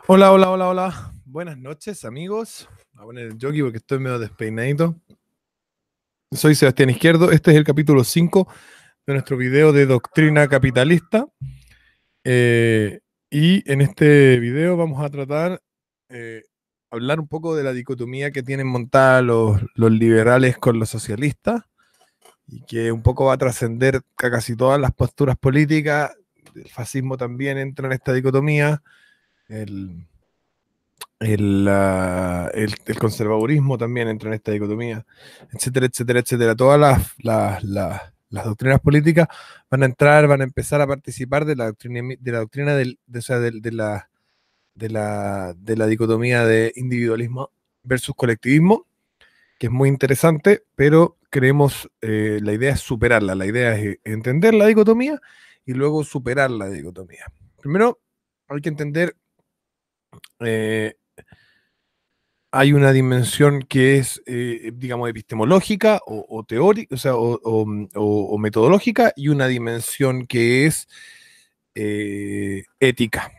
Hola, hola, hola, hola. Buenas noches, amigos. Voy a poner el jockey porque estoy medio despeinadito. Soy Sebastián Izquierdo. Este es el capítulo 5 de nuestro video de doctrina capitalista. Eh, y en este video vamos a tratar hablar un poco de la dicotomía que tienen montada los liberales con los socialistas y que un poco va a trascender a casi todas las posturas políticas. El fascismo también entra en esta dicotomía. El, el conservadurismo también entra en esta dicotomía, etcétera, etcétera, etcétera. Todas las doctrinas políticas van a entrar, van a empezar a participar de la doctrina o sea, de la dicotomía de individualismo versus colectivismo, que es muy interesante, pero queremos, la idea es superarla, la idea es entender la dicotomía y luego superar la dicotomía. Primero, hay que entender eh, hay una dimensión que es, digamos, epistemológica o teórica, o sea, o metodológica, y una dimensión que es ética.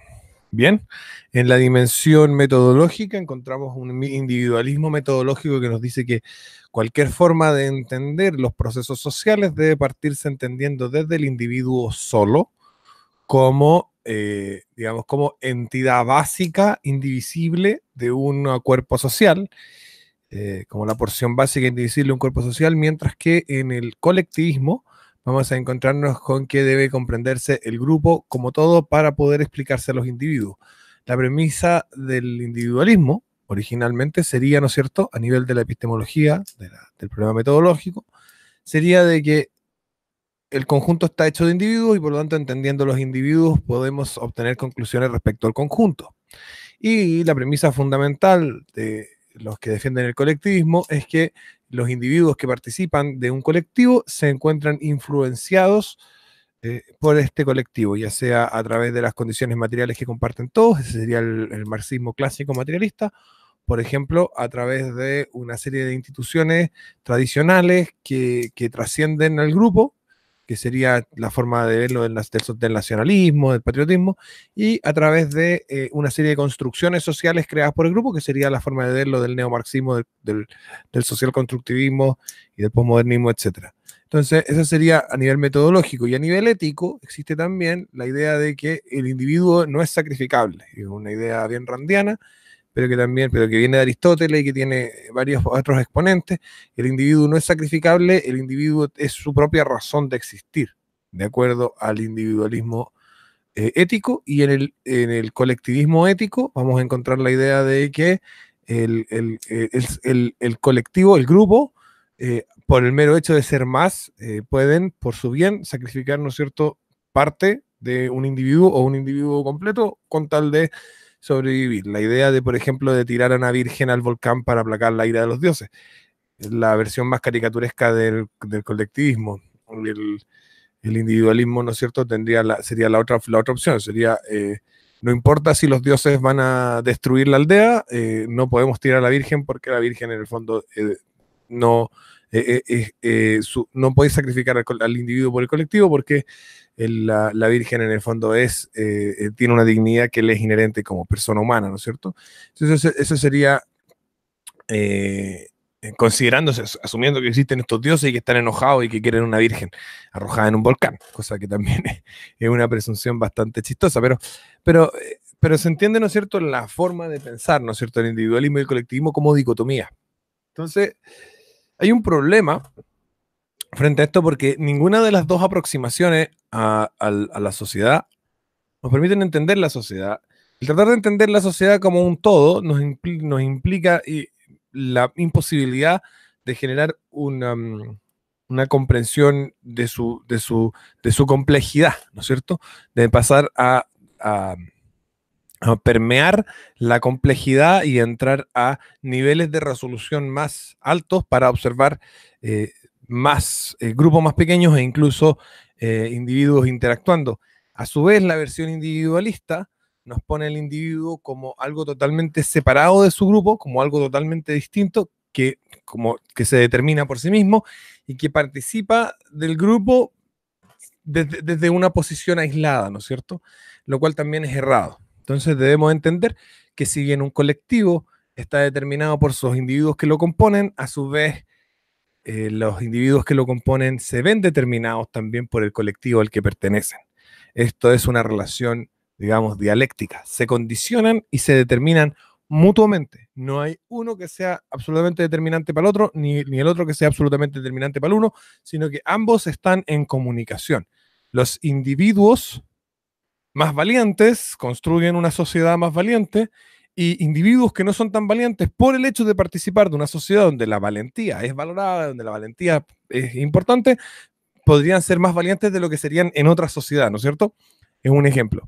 Bien, en la dimensión metodológica encontramos un individualismo metodológico que nos dice que cualquier forma de entender los procesos sociales debe partirse entendiendo desde el individuo solo, como, digamos, como entidad básica, indivisible de un cuerpo social, como la porción básica indivisible de un cuerpo social, mientras que en el colectivismo vamos a encontrarnos con que debe comprenderse el grupo como todo para poder explicarse a los individuos. La premisa del individualismo originalmente sería, ¿no es cierto?, a nivel de la epistemología, del problema metodológico, sería de que el conjunto está hecho de individuos y por lo tanto entendiendo los individuos podemos obtener conclusiones respecto al conjunto. Y la premisa fundamental de los que defienden el colectivismo es que los individuos que participan de un colectivo se encuentran influenciados por este colectivo, ya sea a través de las condiciones materiales que comparten todos, ese sería el marxismo clásico materialista, por ejemplo, a través de una serie de instituciones tradicionales que trascienden al grupo, que sería la forma de verlo del nacionalismo, del patriotismo, y a través de una serie de construcciones sociales creadas por el grupo, que sería la forma de verlo del neomarxismo, del social constructivismo y del posmodernismo, etcétera. Entonces, eso sería a nivel metodológico. Y a nivel ético, existe también la idea de que el individuo no es sacrificable. Es una idea bien randiana, pero que viene de Aristóteles y que tiene varios otros exponentes. El individuo no es sacrificable, el individuo es su propia razón de existir, de acuerdo al individualismo ético, y en el colectivismo ético vamos a encontrar la idea de que el colectivo, el grupo, por el mero hecho de ser más, pueden, por su bien, sacrificar, ¿no es cierto?, parte de un individuo o un individuo completo con tal de sobrevivir. La idea de, por ejemplo, de tirar a una virgen al volcán para aplacar la ira de los dioses, es la versión más caricaturesca del colectivismo. El, el individualismo, ¿no es cierto?, sería la otra opción, sería, no importa si los dioses van a destruir la aldea, no podemos tirar a la Virgen porque la Virgen en el fondo no, no puede sacrificar al individuo por el colectivo porque la Virgen en el fondo tiene una dignidad que le es inherente como persona humana, ¿no es cierto? Entonces eso sería considerándose, asumiendo que existen estos dioses y que están enojados y que quieren una virgen arrojada en un volcán, cosa que también es una presunción bastante chistosa, pero se entiende, ¿no es cierto?, la forma de pensar, ¿no es cierto?, el individualismo y el colectivismo como dicotomía. Entonces, hay un problema frente a esto porque ninguna de las dos aproximaciones a la sociedad nos permiten entender la sociedad. El tratar de entender la sociedad como un todo nos implica la imposibilidad de generar una comprensión de su complejidad, ¿no es cierto? De pasar a, a permear la complejidad y entrar a niveles de resolución más altos para observar grupos más pequeños e incluso individuos interactuando. A su vez, la versión individualista nos pone al individuo como algo totalmente separado de su grupo, como algo totalmente distinto, que se determina por sí mismo y que participa del grupo desde una posición aislada, ¿no es cierto? Lo cual también es errado. Entonces debemos entender que si bien un colectivo está determinado por sus individuos que lo componen, a su vez los individuos que lo componen se ven determinados también por el colectivo al que pertenecen. Esto es una relación, digamos, dialéctica. Se condicionan y se determinan mutuamente. No hay uno que sea absolutamente determinante para el otro, ni el otro que sea absolutamente determinante para el uno, sino que ambos están en comunicación. Los individuos más valientes construyen una sociedad más valiente y individuos que no son tan valientes por el hecho de participar de una sociedad donde la valentía es valorada, donde la valentía es importante, podrían ser más valientes de lo que serían en otra sociedad, ¿no es cierto? Es un ejemplo.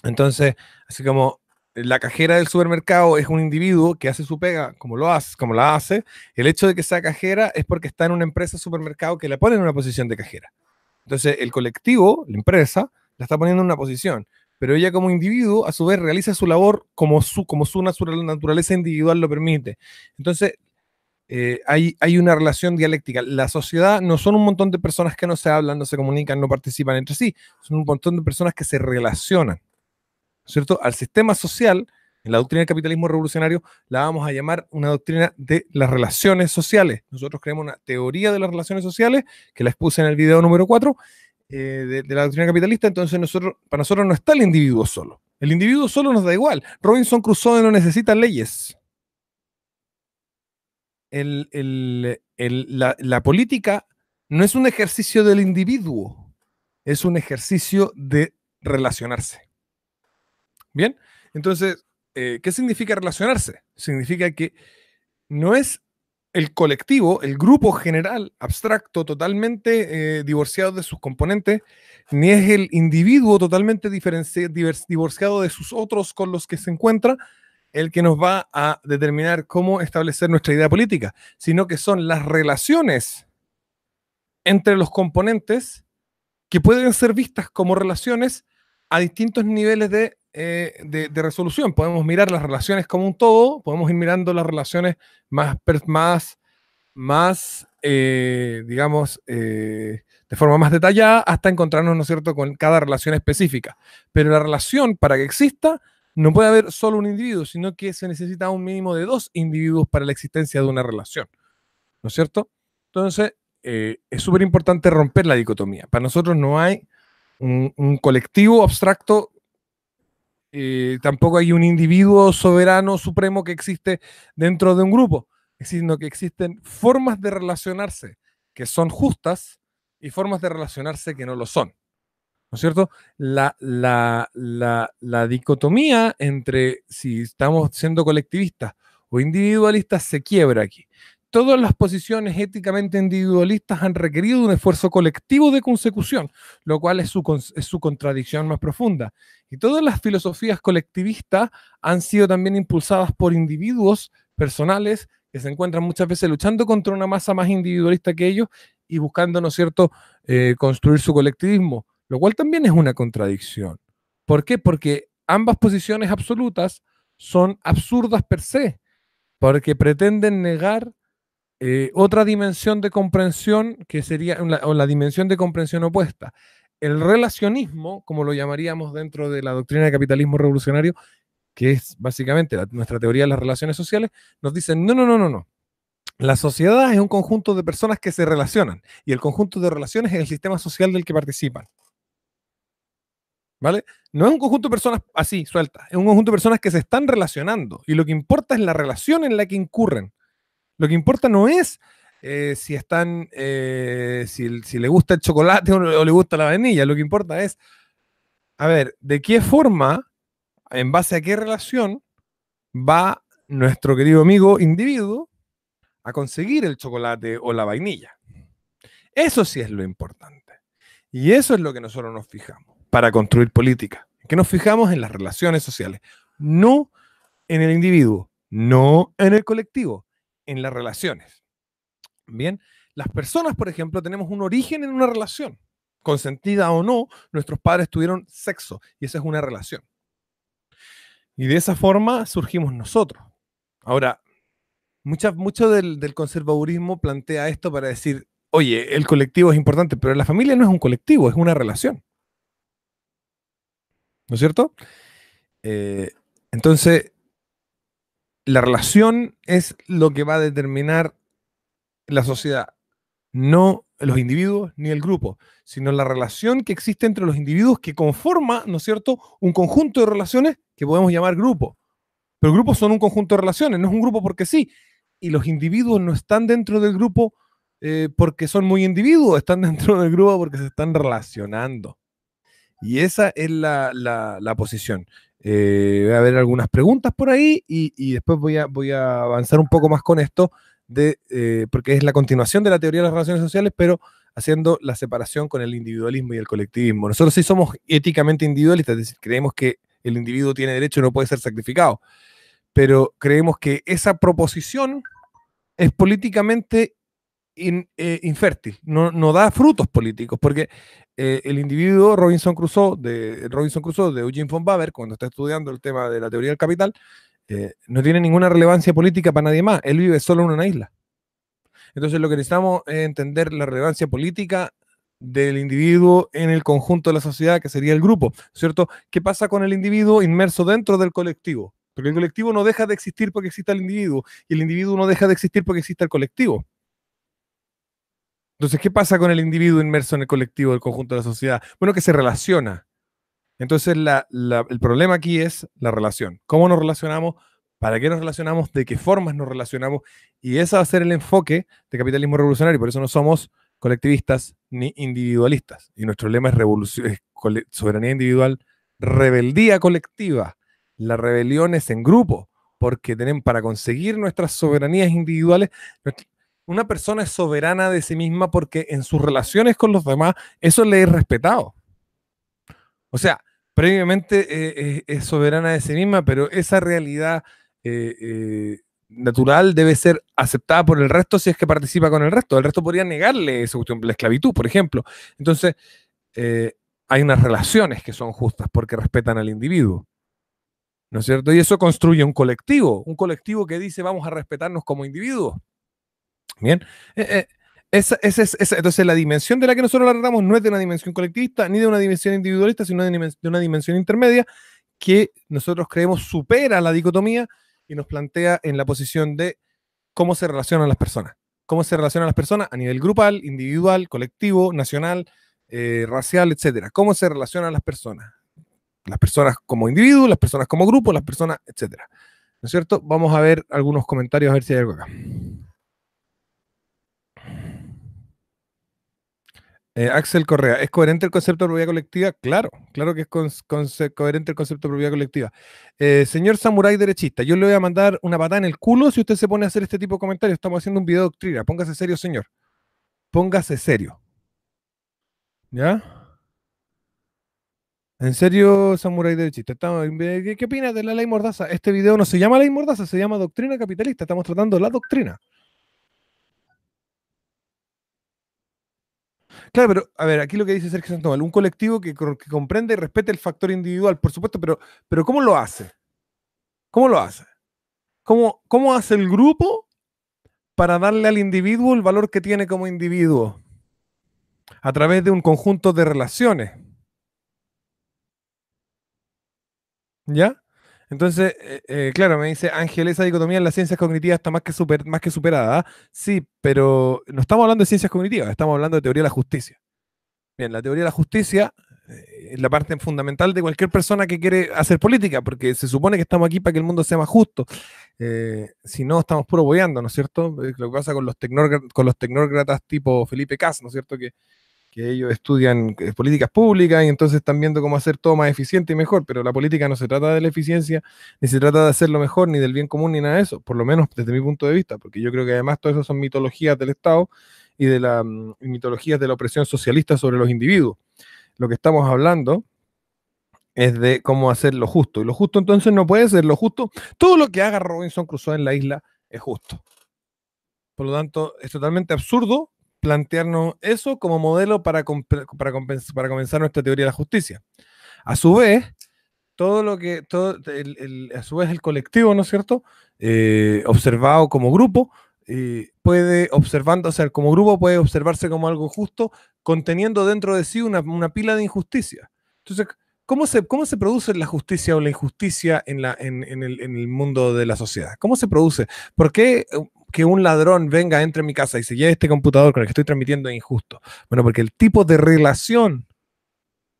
Entonces, así como la cajera del supermercado es un individuo que hace su pega como la hace, el hecho de que sea cajera es porque está en una empresa supermercado que la pone en una posición de cajera. Entonces, el colectivo, la empresa, la está poniendo en una posición, pero ella como individuo, a su vez, realiza su labor como su naturaleza individual lo permite. Entonces, hay una relación dialéctica. La sociedad no son un montón de personas que no se hablan, no se comunican, no participan entre sí, son un montón de personas que se relacionan, ¿cierto? Al sistema social, en la doctrina del capitalismo revolucionario, la vamos a llamar una doctrina de las relaciones sociales. Nosotros creemos una teoría de las relaciones sociales, que la expuse en el video número 4, de la doctrina capitalista. Entonces, para nosotros no está el individuo solo. El individuo solo nos da igual. Robinson Crusoe no necesita leyes. La política no es un ejercicio del individuo, es un ejercicio de relacionarse. Bien, entonces, ¿qué significa relacionarse? Significa que no es el colectivo, el grupo general, abstracto, totalmente divorciado de sus componentes, ni es el individuo totalmente divorciado de sus otros con los que se encuentra, el que nos va a determinar cómo establecer nuestra idea política, sino que son las relaciones entre los componentes que pueden ser vistas como relaciones a distintos niveles de resolución. Podemos mirar las relaciones como un todo, podemos ir mirando las relaciones digamos, de forma más detallada, hasta encontrarnos, ¿no es cierto?, con cada relación específica. Pero la relación, para que exista, no puede haber solo un individuo, sino que se necesita un mínimo de dos individuos para la existencia de una relación, ¿no es cierto? Entonces, es súper importante romper la dicotomía. Para nosotros no hay un colectivo abstracto, tampoco hay un individuo soberano supremo que existe dentro de un grupo, sino que existen formas de relacionarse que son justas y formas de relacionarse que no lo son. ¿No es cierto? La dicotomía entre si estamos siendo colectivistas o individualistas se quiebra aquí. Todas las posiciones éticamente individualistas han requerido un esfuerzo colectivo de consecución, lo cual es su contradicción más profunda. Y todas las filosofías colectivistas han sido también impulsadas por individuos personales que se encuentran muchas veces luchando contra una masa más individualista que ellos y buscando, ¿no es cierto?, construir su colectivismo, lo cual también es una contradicción. ¿Por qué? Porque ambas posiciones absolutas son absurdas per se, porque pretenden negar otra dimensión de comprensión que sería o la dimensión de comprensión opuesta. El relacionismo, como lo llamaríamos dentro de la doctrina del capitalismo revolucionario, que es básicamente nuestra teoría de las relaciones sociales, nos dicen, no, no, no, no, no. La sociedad es un conjunto de personas que se relacionan y el conjunto de relaciones es el sistema social del que participan. ¿Vale? No es un conjunto de personas así, sueltas, es un conjunto de personas que se están relacionando y lo que importa es la relación en la que incurren. Lo que importa no es si están, si le gusta el chocolate o le gusta la vainilla, lo que importa es, a ver, de qué forma, en base a qué relación va nuestro querido amigo individuo a conseguir el chocolate o la vainilla. Eso sí es lo importante. Y eso es lo que nosotros nos fijamos para construir política. Que nos fijamos en las relaciones sociales, no en el individuo, no en el colectivo, en las relaciones. Bien, las personas, por ejemplo, tenemos un origen en una relación. Consentida o no, nuestros padres tuvieron sexo y esa es una relación. Y de esa forma surgimos nosotros. Ahora, mucho del conservadurismo plantea esto para decir, oye, el colectivo es importante, pero la familia no es un colectivo, es una relación. ¿No es cierto? Eh, entonces, la relación es lo que va a determinar la sociedad, no los individuos ni el grupo, sino la relación que existe entre los individuos que conforma, ¿no es cierto?, un conjunto de relaciones que podemos llamar grupo. Pero grupos son un conjunto de relaciones, no es un grupo porque sí. Y los individuos no están dentro del grupo porque son muy individuos, están dentro del grupo porque se están relacionando. Y esa es la posición. Voy a ver algunas preguntas por ahí y después voy a avanzar un poco más con esto, porque es la continuación de la teoría de las relaciones sociales, pero haciendo la separación con el individualismo y el colectivismo. Nosotros sí somos éticamente individualistas, es decir, creemos que el individuo tiene derecho y no puede ser sacrificado, pero creemos que esa proposición es políticamente infértil, no da frutos políticos, porque el individuo Robinson Crusoe de Eugene von Baber, cuando está estudiando el tema de la teoría del capital, no tiene ninguna relevancia política para nadie más, él vive solo en una isla. Entonces lo que necesitamos es entender la relevancia política del individuo en el conjunto de la sociedad, que sería el grupo, ¿cierto? ¿Qué pasa con el individuo inmerso dentro del colectivo? Porque el colectivo no deja de existir porque exista el individuo, y el individuo no deja de existir porque exista el colectivo. Entonces, ¿qué pasa con el individuo inmerso en el colectivo del conjunto de la sociedad? Bueno, que se relaciona. Entonces, el problema aquí es la relación. ¿Cómo nos relacionamos? ¿Para qué nos relacionamos? ¿De qué formas nos relacionamos? Y ese va a ser el enfoque de capitalismo revolucionario. Por eso no somos colectivistas ni individualistas. Y nuestro lema es soberanía individual, rebeldía colectiva. La rebelión es en grupo, porque tenemos, para conseguir nuestras soberanías individuales, una persona es soberana de sí misma porque en sus relaciones con los demás eso le es respetado. O sea, previamente es soberana de sí misma, pero esa realidad natural debe ser aceptada por el resto si es que participa con el resto. El resto podría negarle esa cuestión, la esclavitud, por ejemplo. Entonces, eh, hay unas relaciones que son justas porque respetan al individuo, ¿no es cierto? Y eso construye un colectivo que dice vamos a respetarnos como individuos. Bien. Entonces, la dimensión de la que nosotros la tratamos no es de una dimensión colectivista ni de una dimensión individualista, sino de una dimensión intermedia que nosotros creemos supera la dicotomía y nos plantea en la posición de cómo se relacionan las personas. Cómo se relacionan las personas a nivel grupal, individual, colectivo, nacional, racial, etcétera. Cómo se relacionan las personas. Las personas como individuos, las personas como grupo, las personas, etcétera. ¿No es cierto? Vamos a ver algunos comentarios a ver si hay algo acá. Axel Correa, ¿es coherente el concepto de propiedad colectiva? Claro, claro que es coherente el concepto de propiedad colectiva. Señor Samurai derechista, yo le voy a mandar una patada en el culo si usted se pone a hacer este tipo de comentarios. Estamos haciendo un video de doctrina. Póngase serio, señor. Póngase serio. ¿Ya? En serio, Samurai derechista. ¿Qué opinas de la ley Mordaza? Este video no se llama ley Mordaza, se llama doctrina capitalista. Estamos tratando la doctrina. Claro, pero a ver, aquí lo que dice Sergio Sandoval, un colectivo que comprende y respete el factor individual, por supuesto, pero ¿cómo lo hace? ¿Cómo lo hace? ¿Cómo hace el grupo para darle al individuo el valor que tiene como individuo? A través de un conjunto de relaciones, ¿ya? Entonces, claro, me dice Ángel, esa dicotomía en las ciencias cognitivas está más que superada. ¿Ah? Sí, pero no estamos hablando de ciencias cognitivas, estamos hablando de teoría de la justicia. Bien, la teoría de la justicia es la parte fundamental de cualquier persona que quiere hacer política, porque se supone que estamos aquí para que el mundo sea más justo. Si no, estamos puro boyando, ¿no es cierto? Lo que pasa con los tecnócratas tipo Felipe Cas, ¿no es cierto? Que ellos estudian políticas públicas y entonces están viendo cómo hacer todo más eficiente y mejor, pero la política no se trata de la eficiencia, ni se trata de hacerlo mejor, ni del bien común, ni nada de eso, por lo menos desde mi punto de vista, porque yo creo que además todo eso son mitologías del Estado y de la mitologías de la opresión socialista sobre los individuos. Lo que estamos hablando es de cómo hacer lo justo, y lo justo entonces no puede ser lo justo, todo lo que haga Robinson Crusoe en la isla es justo. Por lo tanto, es totalmente absurdo plantearnos eso como modelo para comenzar nuestra teoría de la justicia. A su vez, a su vez el colectivo, ¿no es cierto? Observado como grupo, o sea, como grupo puede observarse como algo justo, conteniendo dentro de sí una pila de injusticias. Entonces, cómo se produce la justicia o la injusticia en el mundo de la sociedad? ¿Cómo se produce? ¿Por qué que un ladrón venga, entre en mi casa y se lleve este computador con el que estoy transmitiendo es injusto? Bueno, porque el tipo de relación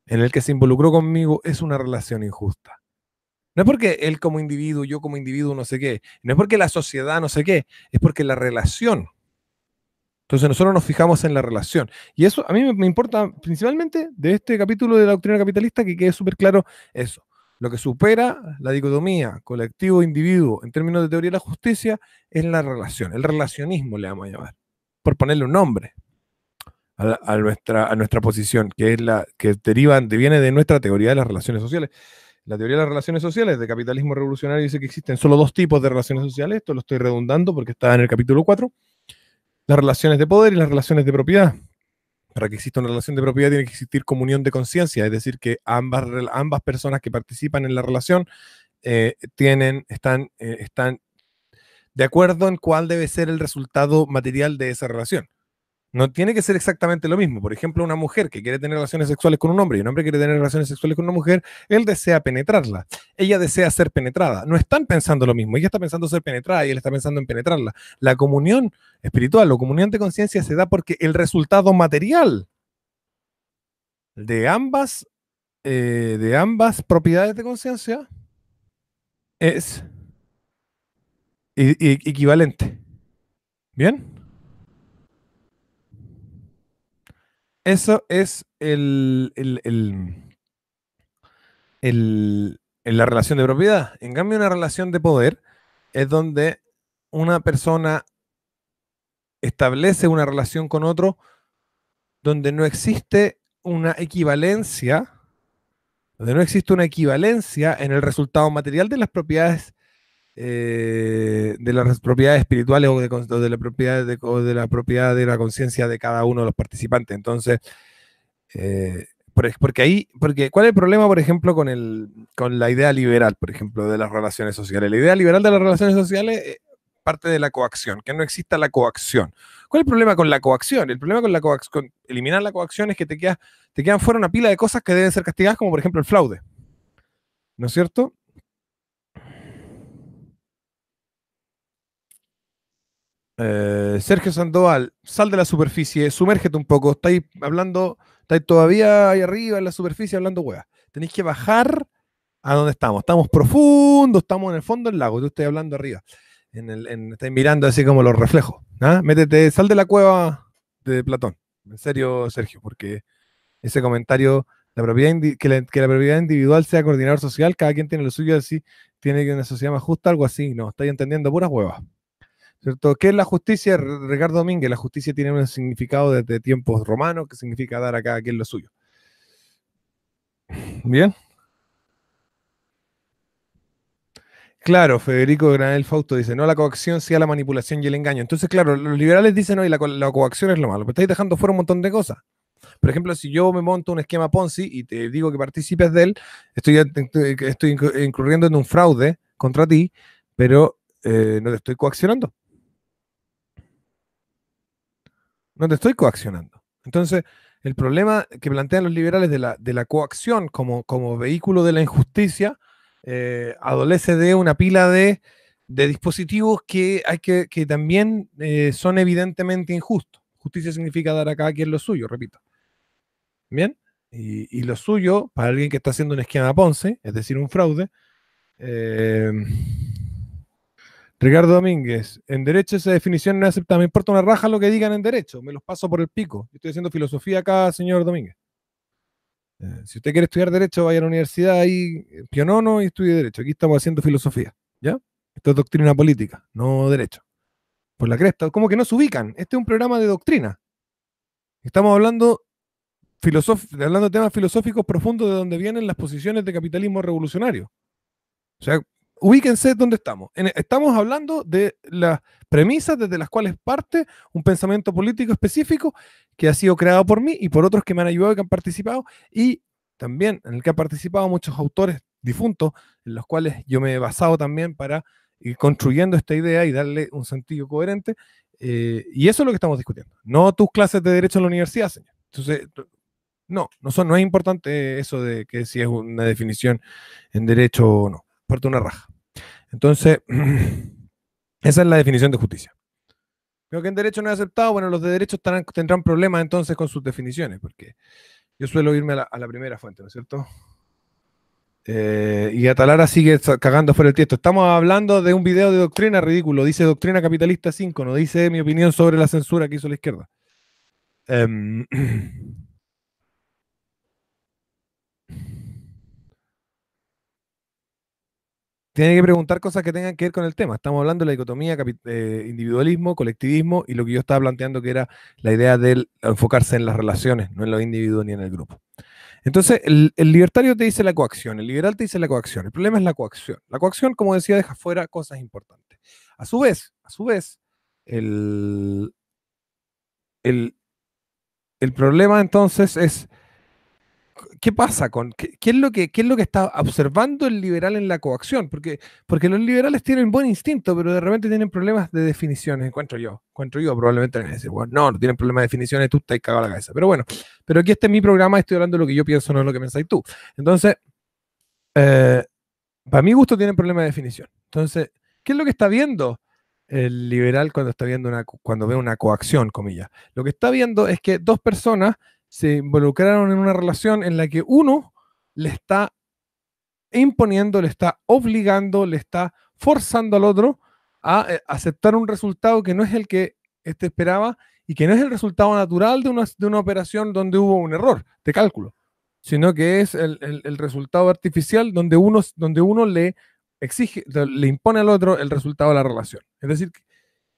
en el que se involucró conmigo es una relación injusta. No es porque él como individuo, yo como individuo, no sé qué. No es porque la sociedad no sé qué. Es porque la relación. Entonces nosotros nos fijamos en la relación. Y eso a mí me importa principalmente de este capítulo de la doctrina capitalista que quede súper claro eso. Lo que supera la dicotomía colectivo-individuo en términos de teoría de la justicia es la relación. El relacionismo le vamos a llamar. Por ponerle un nombre a nuestra posición, que es la que viene de nuestra teoría de las relaciones sociales. La teoría de las relaciones sociales de capitalismo revolucionario dice que existen solo dos tipos de relaciones sociales. Esto lo estoy redundando porque está en el capítulo 4. Las relaciones de poder y las relaciones de propiedad. Para que exista una relación de propiedad tiene que existir comunión de conciencia, es decir, que ambas personas que participan en la relación están de acuerdo en cuál debe ser el resultado material de esa relación. No tiene que ser exactamente lo mismo. Por ejemplo, una mujer que quiere tener relaciones sexuales con un hombre y un hombre quiere tener relaciones sexuales con una mujer, él desea penetrarla. Ella desea ser penetrada. No están pensando lo mismo. Ella está pensando ser penetrada y él está pensando en penetrarla. La comunión espiritual o comunión de conciencia se da porque el resultado material de ambas propiedades de conciencia es equivalente. ¿Bien? Eso es en la relación de propiedad. En cambio, una relación de poder es donde una persona establece una relación con otro donde no existe una equivalencia, en el resultado material de las propiedades espirituales o de la propiedad la propiedad de la conciencia de cada uno de los participantes. Entonces, porque ¿cuál es el problema, por ejemplo, con la idea liberal, por ejemplo, de las relaciones sociales? La idea liberal de las relaciones sociales parte de la coacción, que no exista la coacción. ¿Cuál es el problema con la coacción? El problema con con eliminar la coacción es que te quedan fuera una pila de cosas que deben ser castigadas, como por ejemplo el fraude. ¿No es cierto? Sergio Sandoval, sal de la superficie, sumérgete un poco, estáis todavía ahí arriba en la superficie hablando hueá. Tenéis que bajar a donde estamos. Estamos profundos, estamos en el fondo del lago, tú estás hablando arriba. Estáis mirando así como los reflejos. ¿Ah? Métete, sal de la cueva de Platón. En serio, Sergio, porque ese comentario, que la propiedad individual sea coordinador social, cada quien tiene lo suyo, así, tiene que una sociedad más justa, algo así. No, estáis entendiendo puras huevas. ¿Cierto? ¿Qué es la justicia? Ricardo Domínguez, la justicia tiene un significado desde tiempos romanos que significa dar a cada quien lo suyo. Bien. Claro, Federico Granel Fausto dice, no la coacción, sí a la manipulación y el engaño. Entonces, claro, los liberales dicen, no, y la coacción es lo malo, pero estáis dejando fuera un montón de cosas. Por ejemplo, si yo me monto un esquema Ponzi y te digo que participes de él, estoy incurriendo en un fraude contra ti, pero no te estoy coaccionando. No te estoy coaccionando. Entonces, el problema que plantean los liberales de la coacción como vehículo de la injusticia adolece de una pila de dispositivos que también son evidentemente injustos. Justicia significa dar a cada quien lo suyo, repito. ¿Bien? Y lo suyo, para alguien que está haciendo un esquema Ponce, es decir, un fraude, eh, Ricardo Domínguez, en derecho esa definición no es aceptada. Me importa una raja lo que digan en derecho, me los paso por el pico. Yo estoy haciendo filosofía acá, señor Domínguez. Si usted quiere estudiar derecho, vaya a la universidad ahí, Pionono, y estudie derecho. Aquí estamos haciendo filosofía, ¿ya? Esto es doctrina política, no derecho. Por la cresta, como que no se ubican. Este es un programa de doctrina. Estamos hablando de temas filosóficos profundos de donde vienen las posiciones de capitalismo revolucionario. O sea, ubíquense dónde estamos. Estamos hablando de las premisas desde las cuales parte un pensamiento político específico que ha sido creado por mí y por otros que me han ayudado y que han participado, y también en el que han participado muchos autores difuntos, en los cuales yo me he basado también para ir construyendo esta idea y darle un sentido coherente. Y eso es lo que estamos discutiendo. No tus clases de derecho en la universidad, señor. Entonces, No es importante eso de que si es una definición en derecho o no. Importa una raja. Entonces, esa es la definición de justicia. Creo que en derecho no es aceptado. Bueno, los de derecho tendrán problemas entonces con sus definiciones, porque yo suelo irme a la primera fuente, ¿no es cierto? Y Atalara sigue cagando fuera el tiesto. Estamos hablando de un video de doctrina ridículo. Dice Doctrina Capitalista 5, no dice mi opinión sobre la censura que hizo la izquierda. Em, Tiene que preguntar cosas que tengan que ver con el tema. Estamos hablando de la dicotomía individualismo, colectivismo y lo que yo estaba planteando que era la idea de enfocarse en las relaciones, no en los individuos ni en el grupo. Entonces, el libertario te dice la coacción, el liberal te dice la coacción. El problema es la coacción. La coacción, como decía, deja fuera cosas importantes. A su vez, el, el, el problema entonces es, ¿qué pasa qué es lo que está observando el liberal en la coacción? Porque los liberales tienen buen instinto, pero de repente tienen problemas de definiciones, encuentro yo, probablemente van a decir, bueno, no tienen problemas de definiciones, tú estás cagado a la cabeza. Pero bueno, pero aquí este es mi programa, estoy hablando de lo que yo pienso, no de lo que pensáis tú. Entonces, eh, para mi gusto tienen problemas de definición. Entonces, ¿qué es lo que está viendo el liberal cuando está viendo cuando ve una coacción, comillas? Lo que está viendo es que dos personas se involucraron en una relación en la que uno le está imponiendo, le está obligando, le está forzando al otro a aceptar un resultado que no es el que este esperaba y que no es el resultado natural de una operación donde hubo un error de cálculo, sino que es el resultado artificial donde uno le exige, le impone al otro el resultado de la relación. Es decir,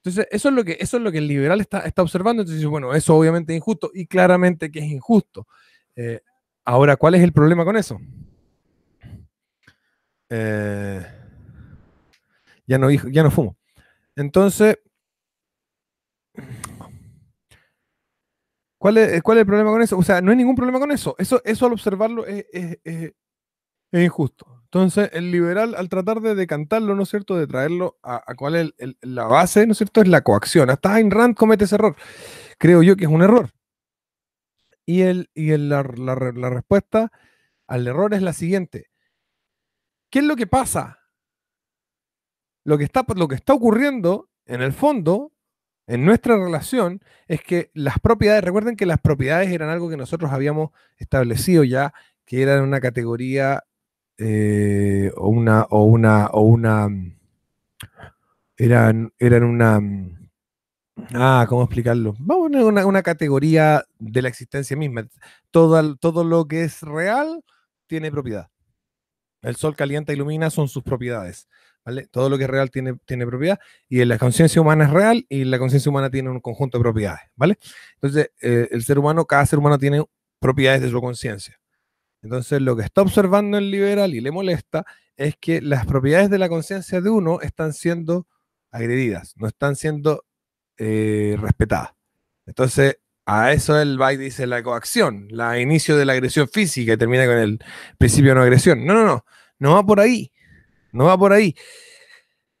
entonces eso es lo que el liberal está observando. Entonces, bueno, eso obviamente es injusto y claramente que es injusto. Eh, Ahora, ¿cuál es el problema con eso? Eh, ya no fumo. Entonces, cuál es el problema con eso? O sea, no hay ningún problema con eso. Eso al observarlo es injusto. Entonces, el liberal, al tratar de decantarlo, ¿no es cierto?, de traerlo a cuál es la base, ¿no es cierto?, es la coacción. Hasta Ayn Rand comete ese error. Creo yo que es un error. La respuesta al error es la siguiente. ¿Qué es lo que pasa? Lo que está ocurriendo, en el fondo, en nuestra relación, es que las propiedades, recuerden que las propiedades eran algo que nosotros habíamos establecido ya, que eran una categoría eran una, ¿cómo explicarlo? Vamos a poner una categoría de la existencia misma. Todo lo que es real tiene propiedad. El sol calienta, ilumina, son sus propiedades. ¿Vale? Todo lo que es real tiene propiedad y la conciencia humana es real y la conciencia humana tiene un conjunto de propiedades. ¿Vale? Entonces, cada ser humano tiene propiedades de su conciencia. Entonces, lo que está observando el liberal y le molesta es que las propiedades de la conciencia de uno están siendo agredidas, no están siendo respetadas. Entonces, a eso él va y dice la coacción, la inicio de la agresión física y termina con el principio de no agresión. No va por ahí, no va por ahí.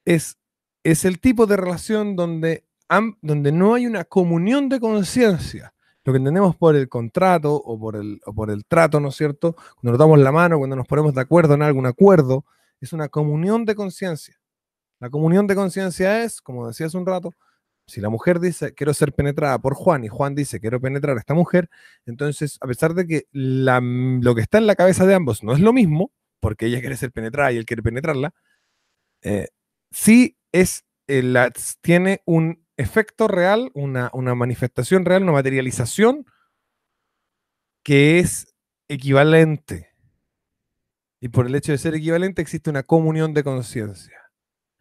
Es, es el tipo de relación donde no hay una comunión de conciencia. Lo que entendemos por el contrato o por el trato, ¿no es cierto? Cuando nos damos la mano, cuando nos ponemos de acuerdo en algún acuerdo, es una comunión de conciencia. La comunión de conciencia es, como decía hace un rato, si la mujer dice quiero ser penetrada por Juan y Juan dice quiero penetrar a esta mujer, entonces a pesar de que lo que está en la cabeza de ambos no es lo mismo, porque ella quiere ser penetrada y él quiere penetrarla, eh, sí tiene un efecto real, una manifestación real, una materialización que es equivalente. Y por el hecho de ser equivalente existe una comunión de conciencia.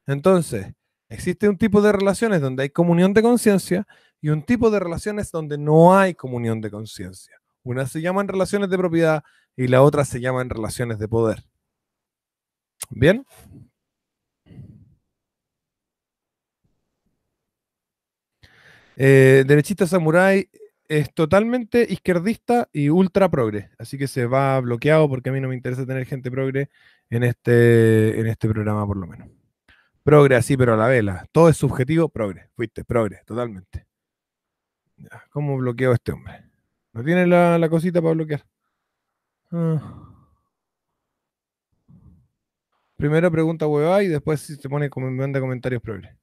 Entonces, existe un tipo de relaciones donde hay comunión de conciencia y un tipo de relaciones donde no hay comunión de conciencia. Una se llaman relaciones de propiedad y la otra se llaman relaciones de poder. ¿Bien? Derechista Samurai es totalmente izquierdista y ultra progre, así que se va bloqueado porque a mí no me interesa tener gente progre en este programa por lo menos. Progre así, pero a la vela. Todo es subjetivo, progre. Fuiste progre, totalmente. Ya, ¿cómo bloqueo a este hombre? No tiene la cosita para bloquear. Ah. Primero pregunta huevada y después si se pone como manda comentarios progres.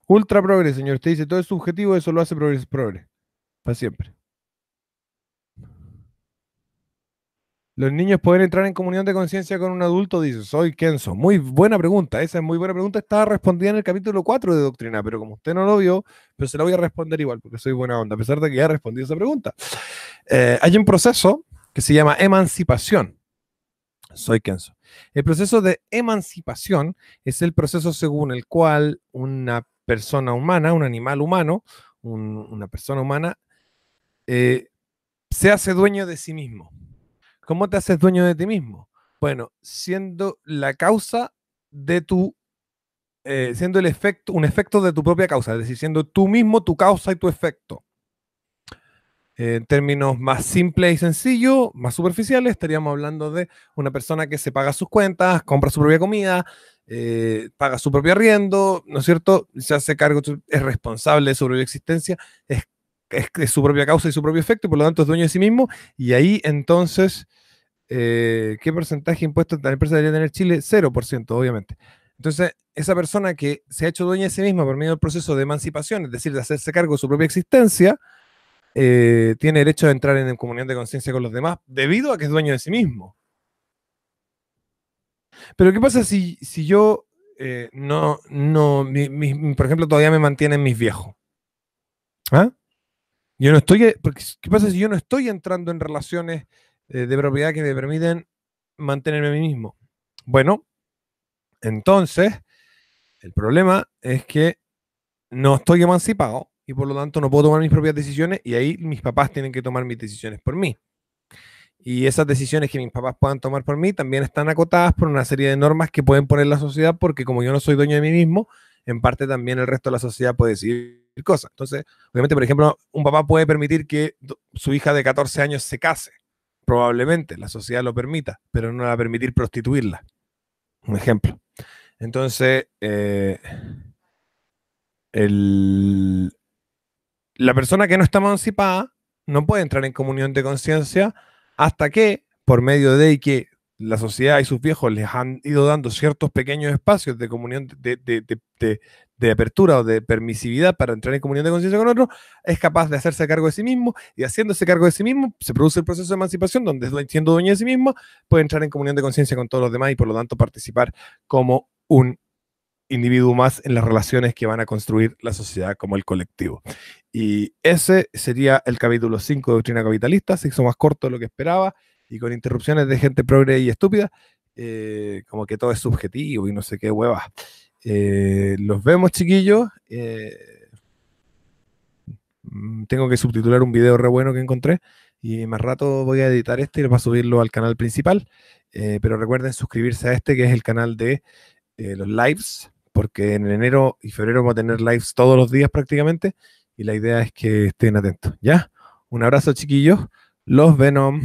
Ultra progres, señor. Usted dice todo es subjetivo, eso lo hace progres. Para siempre. Los niños pueden entrar en comunión de conciencia con un adulto, dice, soy Kenzo. Muy buena pregunta, esa es muy buena pregunta. Estaba respondida en el capítulo 4 de Doctrina, pero como usted no lo vio, pues se la voy a responder igual, porque soy buena onda, a pesar de que ya respondí esa pregunta. Hay un proceso que se llama emancipación. Soy Kenzo. El proceso de emancipación es el proceso según el cual una persona humana, un animal humano, una persona humana, eh, se hace dueño de sí mismo. ¿Cómo te haces dueño de ti mismo? Bueno, siendo la causa de tu, siendo el efecto, un efecto de tu propia causa, es decir, siendo tú mismo tu causa y tu efecto. En términos más simples y sencillos, más superficiales, estaríamos hablando de una persona que se paga sus cuentas, compra su propia comida, paga su propio arriendo, ¿no es cierto? Se hace cargo, es responsable de su propia existencia, es su propia causa y su propio efecto, y por lo tanto es dueño de sí mismo, y ahí entonces ¿qué porcentaje de impuestos la empresa debería tener Chile? 0%, obviamente. Entonces, esa persona que se ha hecho dueña de sí misma por medio del proceso de emancipación, es decir, de hacerse cargo de su propia existencia, tiene derecho a entrar en comunión de conciencia con los demás debido a que es dueño de sí mismo. Pero ¿qué pasa si yo por ejemplo, todavía me mantienen mis viejos? ¿Ah? Yo no estoy, ¿qué pasa si yo no estoy entrando en relaciones de propiedad que me permiten mantenerme a mí mismo? Bueno, entonces, el problema es que no estoy emancipado y por lo tanto no puedo tomar mis propias decisiones y ahí mis papás tienen que tomar mis decisiones por mí. Y esas decisiones que mis papás puedan tomar por mí también están acotadas por una serie de normas que pueden poner la sociedad porque como yo no soy dueño de mí mismo, en parte también el resto de la sociedad puede decir cosas. Entonces, obviamente, por ejemplo, un papá puede permitir que su hija de 14 años se case. Probablemente la sociedad lo permita, pero no va a permitir prostituirla. Un ejemplo. Entonces, el, la persona que no está emancipada no puede entrar en comunión de conciencia hasta que, por medio de que la sociedad y sus viejos les han ido dando ciertos pequeños espacios de comunión, de apertura o de permisividad para entrar en comunión de conciencia con otro, es capaz de hacerse cargo de sí mismo y haciéndose cargo de sí mismo se produce el proceso de emancipación donde siendo dueño de sí mismo puede entrar en comunión de conciencia con todos los demás y por lo tanto participar como un individuo más en las relaciones que van a construir la sociedad como el colectivo. Y ese sería el capítulo 5 de Doctrina Capitalista, se hizo más corto de lo que esperaba y con interrupciones de gente progre y estúpida, como que todo es subjetivo y no sé qué huevas. Los vemos, chiquillos. Tengo que subtitular un video re bueno que encontré y más rato voy a editar este y para subirlo al canal principal. Pero recuerden suscribirse a este que es el canal de los lives, porque en enero y febrero vamos a tener lives todos los días prácticamente, y la idea es que estén atentos, ¿ya? Un abrazo, chiquillos. Los Venom.